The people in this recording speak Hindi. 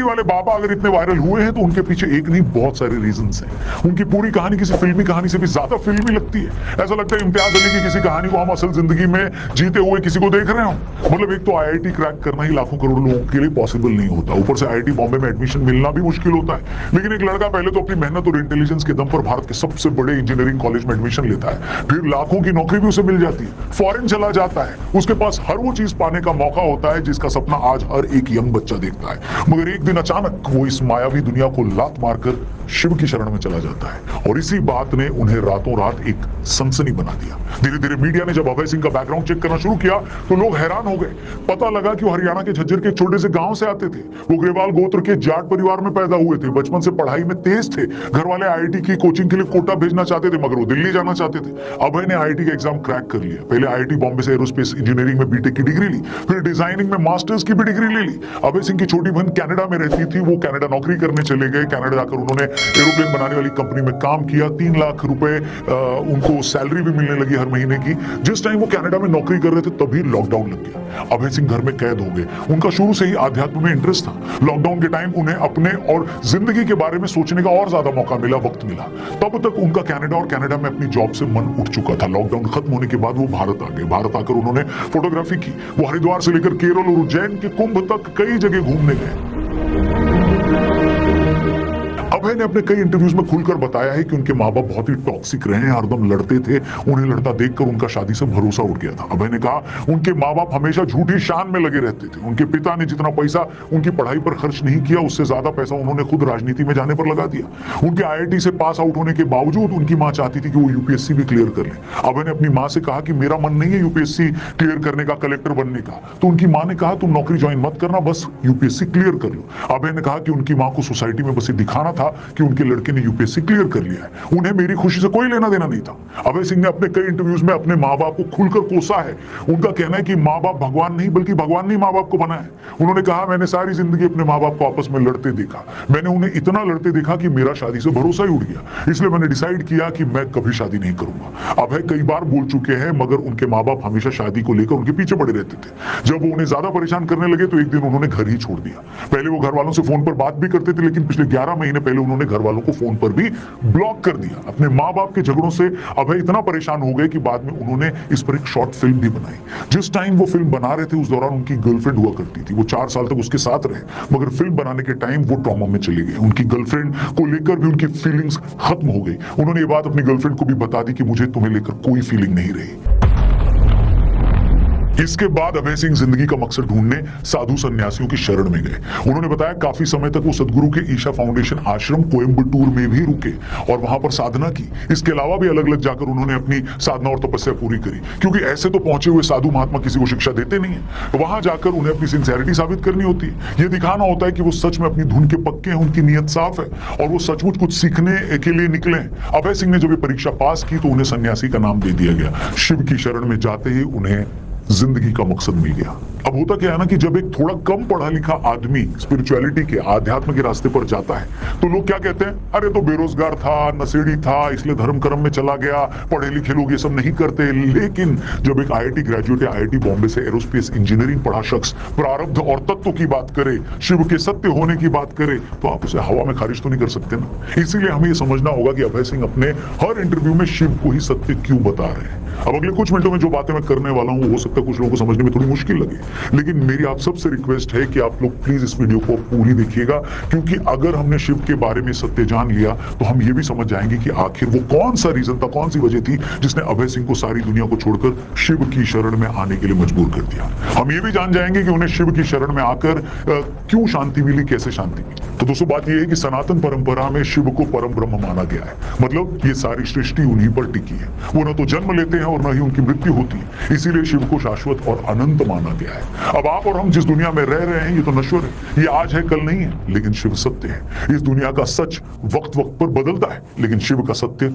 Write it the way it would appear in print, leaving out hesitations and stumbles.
दिल्ली वाले बाबा अगर इतने वायरल हुए हैं तो उनके पीछे एक नहीं बहुत सारे रीजंस हैं। उनकी पूरी कहानी किसी फिल्मी कहानी से भी ज्यादा फिल्मी लगती है। ऐसा लगता है इम्तियाज अली की किसी कहानी को हम असल जिंदगी में जीते हुए किसी को देख रहे हो। मतलब एक तो आईआईटी क्रैक करना ही लाखों करोड़ों लोगों के लिए पॉसिबल नहीं होता, ऊपर से आईआईटी बॉम्बे में एडमिशन मिलना भी मुश्किल होता है। लेकिन एक लड़का पहले तो अपनी मेहनत और इंटेलिजेंस के दम पर भारत के सबसे बड़े इंजीनियरिंग कॉलेज में एडमिशन लेता है, फिर लाखों की नौकरी भी उसे मिल जाती है, फॉरेन चला जाता है, उसके पास हर वो चीज पाने का मौका होता है जिसका सपना आज हर एक यंग बच्चा देखता है। मगर एक दिन अचानक वो इस मायावी दुनिया को लात मारकर शिव की शरण में चला जाता है और इसी बात ने उन्हें रातों रात एक सनसनी बना दिया। धीरे धीरे मीडिया ने जब अभय सिंह का बैकग्राउंड चेक करना शुरू किया तो लोग हैरान हो गए। पता लगा कि वो हरियाणा के झज्जर के एक छोटे से गांव से आते थे। वो ग्रेवाल गोत्र के जाट परिवार में पैदा हुए थे, बचपन से पढ़ाई में तेज थे। घर वाले आईआईटी की कोचिंग के लिए कोटा भेजना चाहते थे मगर वो दिल्ली जाना चाहते थे। अभय ने आईआईटी का एग्जाम क्रैक कर लिया। पहले आईआईटी बॉम्बे से एरोस्पेस इंजीनियरिंग में बीटेक की डिग्री ली, फिर डिजाइनिंग में मास्टर्स की भी डिग्री ले ली। अभय सिंह की छोटी बहन कनाडा में रहती थी, वो कनाडा नौकरी करने चले गए। कनाडा जाकर उन्होंने एरोप्लेन बनाने वाली कंपनी में काम किया। 3 लाख रुपए उनको सैलरी भी मिलने लगी हर महीने की। जिस टाइम वो कनाडा में नौकरी कर रहे थे तभी लॉकडाउन लग गया। अभय सिंह घर में कैद हो गए। उनका शुरू से ही आध्यात्म में इंटरेस्ट था। लॉकडाउन के टाइम उन्हें अपने और जिंदगी के बारे में सोचने का और ज्यादा मौका मिला, वक्त मिला। तब तक उनका कनाडा और कनाडा में अपनी जॉब से मन उठ चुका था। लॉकडाउन खत्म होने के बाद वो भारत आ गए। भारत आकर उन्होंने फोटोग्राफी की। वो हरिद्वार से लेकर केरल और उज्जैन के कुंभ तक कई जगह घूमने गए। अभय ने अपने कई इंटरव्यूज में खुलकर बताया है कि उनके माँ बाप बहुत ही टॉक्सिक रहे हैं, हरदम लड़ते थे। उन्हें लड़ता देखकर उनका शादी से भरोसा उठ गया था। अभय ने कहा उनके माँ बाप हमेशा झूठी शान में लगे रहते थे। उनके पिता ने जितना पैसा उनकी पढ़ाई पर खर्च नहीं किया उससे ज्यादा पैसा उन्होंने खुद राजनीति में जाने पर लगा दिया। उनके आईआईटी से पास आउट होने के बावजूद उनकी माँ चाहती थी कि वो यूपीएससी भी क्लियर कर ले। अभय ने अपनी माँ से कहा कि मेरा मन नहीं है यूपीएससी क्लियर करने का, कलेक्टर बनने का। तो उनकी माँ ने कहा तुम नौकरी ज्वाइन मत करना, बस यूपीएससी क्लियर कर लो। अभय ने कहा कि उनकी माँ को सोसाइटी में बस ये दिखाना था कि उनके लड़के ने यूपीएससी क्लियर कर लिया है, उन्हें मेरी खुशी से कोई लेना देना नहीं था। अभय सिंह ने अपने कई इंटरव्यूज में अपने माँ बाप को खुलकर कोसा है। उनका कहना है कि माँ बाप भगवान नहीं बल्कि भगवान ने माँ बाप को बनाया है। उन्होंने कहा मैंने सारी जिंदगी अपने माँ बाप को आपस में लड़ते देखा। मैंने उन्हें इतना लड़ते देखा कि मेरा शादी से भरोसा ही उठ गया। इसलिए मैंने डिसाइड किया कि मैं कभी शादी नहीं करूंगा। अभय कई बार बोल चुके हैं मगर उनके माँ बाप हमेशा शादी को लेकर उनके पीछे पड़े रहते थे। जब वो उन्हें ज्यादा परेशान करने लगे तो एक दिन उन्होंने घर ही छोड़ दिया। पहले वो घर वालों से फोन पर बात भी करते थे लेकिन पिछले 11 महीने पहले उन्होंने घर वालों को फोन पर भी ब्लॉक कर दिया। अपने माँ बाप के झगड़ों से अभय इतना परेशान हो गए कि बाद में उन्होंने इस पर एक शॉर्ट फिल्म भी बनाई। जिस टाइम वो फिल्म बना रहे थे उस दौरान उनकी गर्लफ्रेंड हुआ करती थी। वो 4 साल तक उसके साथ रहे मगर फिल्म बनाने के टाइम वो ट्रॉमा में चले गए। उनकी गर्लफ्रेंड को लेकर भी उनकी फीलिंग्स खत्म हो गई। उन्होंने ये बात अपनी गर्लफ्रेंड को भी बता दी कि मुझे तुम्हें लेकर कोई फीलिंग नहीं रही। इसके बाद अभय सिंह जिंदगी का मकसद ढूंढने साधु सन्यासियों की शरण में गए। उन्होंने बताया काफी समय तक वो सदगुरु के ईशा फाउंडेशन आश्रम कोयम्बटूर में भी रुके और वहां पर साधना की। इसके अलावा भी अलग अलग जाकर उन्होंने अपनी साधना और तपस्या पूरी करी, क्योंकि ऐसे तो पहुंचे हुए साधु महात्मा किसी को शिक्षा देते नहीं है। वहां जाकर उन्हें अपनी सिंसियरिटी साबित करनी होती है। ये दिखाना होता है कि वो सच में अपनी धुन के पक्के हैं, उनकी नीयत साफ है और वो सचमुच कुछ सीखने के लिए निकले हैं। अभय सिंह ने जब ये परीक्षा पास की तो उन्हें सन्यासी का नाम दे दिया गया। शिव की शरण में जाते ही उन्हें जिंदगी का मकसद मिल गया। अब होता क्या है ना कि जब एक थोड़ा कम पढ़ा लिखा आदमी स्पिरिचुअलिटी के, आध्यात्म के रास्ते पर जाता है तो लोग क्या कहते हैं, अरे तो बेरोजगार था, नशेड़ी था, इसलिए धर्म कर्म में चला गया, पढ़े लिखे लोग ये सब नहीं करते। लेकिन जब एक आईआईटी ग्रेजुएट या आईआईटी बॉम्बे से एरोस्पेस इंजीनियरिंग पढ़ा शख्स प्रारब्ध और तत्व की बात करे, शिव के सत्य होने की बात करे तो आप उसे हवा में खारिज तो नहीं कर सकते ना। इसीलिए हमें ये समझना होगा कि अभय सिंह अपने हर इंटरव्यू में शिव को ही सत्य क्यों बता रहे हैं। अब अगले कुछ मिनटों में जो बातें मैं करने वाला हूं हो सकता है कुछ लोगों को समझने में थोड़ी मुश्किल लगे, लेकिन मेरी आप सबसे रिक्वेस्ट है कि आप लोग प्लीज इस वीडियो को पूरी देखिएगा, क्योंकि अगर हमने शिव के बारे में सत्य जान लिया तो हम ये भी समझ जाएंगे कि आखिर वो कौन सा रीजन था, कौन सी वजह थी जिसने अभय सिंह को सारी दुनिया को छोड़कर शिव की शरण में आने के लिए मजबूर कर दिया। हम ये भी जान जाएंगे कि उन्हें शिव की शरण में आकर क्यों शांति मिली, कैसे शांति मिली। तो दोस्तों बात यह है कि सनातन परंपरा में शिव को परम ब्रह्म माना गया है। मतलब ये सारी सृष्टि उन्हीं पर टिकी है। वो न तो जन्म लेते हैं और न ही उनकी मृत्यु होती है, इसीलिए शिव को शाश्वत और अनंत माना गया है। अब आप और हम जिस दुनिया में रह रहे हैं ये तो नश्वर है, ये आज है कल नहीं है, लेकिन शिव सत्य है। इस दुनिया का सच वक्त वक्त पर बदलता है लेकिन शिव का सत्य